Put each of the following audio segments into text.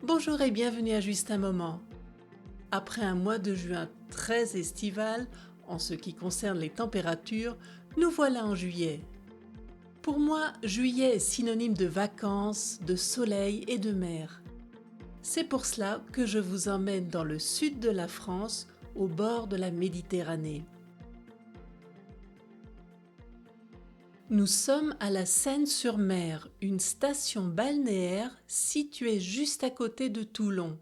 Bonjour et bienvenue à Juste un moment. Après un mois de juin très estival, en ce qui concerne les températures, nous voilà en juillet. Pour moi, juillet est synonyme de vacances, de soleil et de mer. C'est pour cela que je vous emmène dans le sud de la France, au bord de la Méditerranée. Nous sommes à la Seyne-sur-Mer, une station balnéaire située juste à côté de Toulon.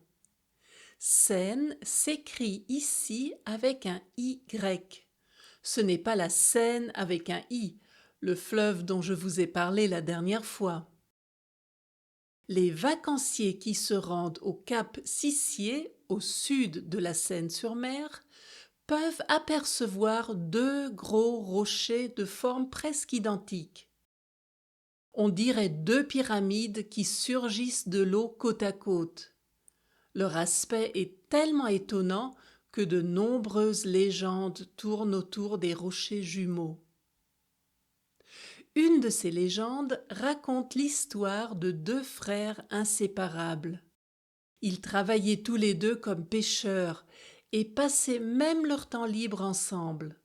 Seyne s'écrit ici avec un Y. Ce n'est pas la Seine avec un I, le fleuve dont je vous ai parlé la dernière fois. Les vacanciers qui se rendent au cap Sissier, au sud de la Seyne-sur-Mer, peuvent apercevoir deux gros rochers de forme presque identique. On dirait deux pyramides qui surgissent de l'eau côte à côte. Leur aspect est tellement étonnant que de nombreuses légendes tournent autour des rochers jumeaux. Une de ces légendes raconte l'histoire de deux frères inséparables. Ils travaillaient tous les deux comme pêcheurs et passaient même leur temps libre ensemble.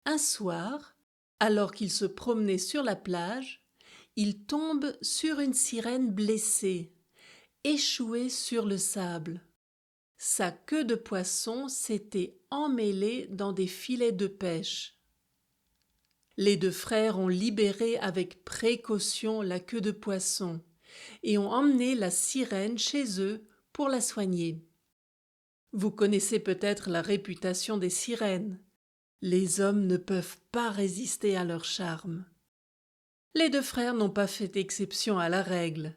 Un soir, alors qu'ils se promenaient sur la plage, ils tombent sur une sirène blessée, échouée sur le sable. Sa queue de poisson s'était emmêlée dans des filets de pêche. Les deux frères ont libéré avec précaution la queue de poisson et ont emmené la sirène chez eux pour la soigner. Vous connaissez peut-être la réputation des sirènes. Les hommes ne peuvent pas résister à leur charme. Les deux frères n'ont pas fait exception à la règle.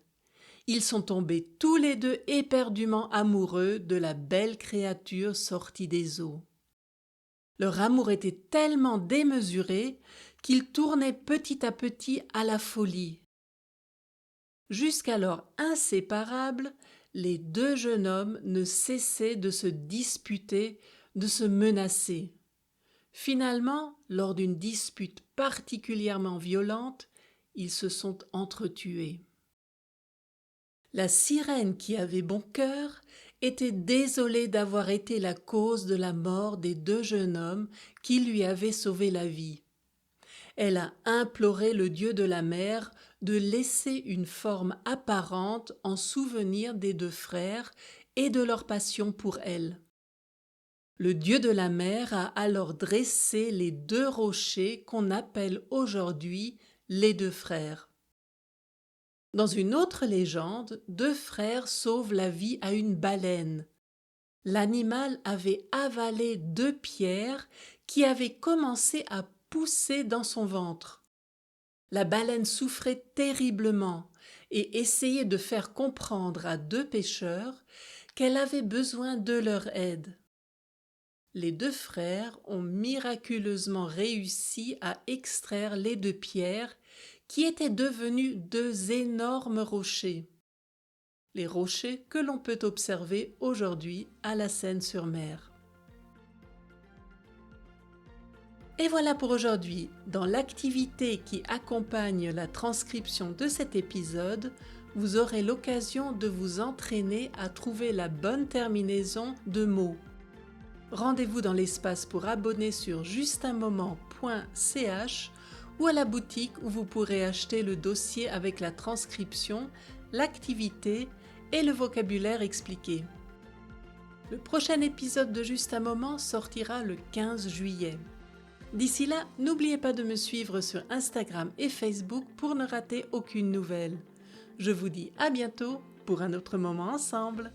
Ils sont tombés tous les deux éperdument amoureux de la belle créature sortie des eaux. Leur amour était tellement démesuré qu'ils tournaient petit à petit à la folie. Jusqu'alors inséparables, les deux jeunes hommes ne cessaient de se disputer, de se menacer. Finalement, lors d'une dispute particulièrement violente, ils se sont entretués. La sirène qui avait bon cœur était désolée d'avoir été la cause de la mort des deux jeunes hommes qui lui avaient sauvé la vie. Elle a imploré le dieu de la mer de laisser une forme apparente en souvenir des deux frères et de leur passion pour elle. Le dieu de la mer a alors dressé les deux rochers qu'on appelle aujourd'hui les deux frères. Dans une autre légende, deux frères sauvent la vie à une baleine. L'animal avait avalé deux pierres qui avaient commencé à pousser dans son ventre. La baleine souffrait terriblement et essayait de faire comprendre à deux pêcheurs qu'elle avait besoin de leur aide. Les deux frères ont miraculeusement réussi à extraire les deux pierres qui étaient devenues deux énormes rochers. Les rochers que l'on peut observer aujourd'hui à la Seyne-sur-Mer. Et voilà pour aujourd'hui. Dans l'activité qui accompagne la transcription de cet épisode, vous aurez l'occasion de vous entraîner à trouver la bonne terminaison de mots. Rendez-vous dans l'espace pour abonner sur justunmoment.ch ou à la boutique où vous pourrez acheter le dossier avec la transcription, l'activité et le vocabulaire expliqué. Le prochain épisode de Juste un moment sortira le 15 juillet. D'ici là, n'oubliez pas de me suivre sur Instagram et Facebook pour ne rater aucune nouvelle. Je vous dis à bientôt pour un autre moment ensemble.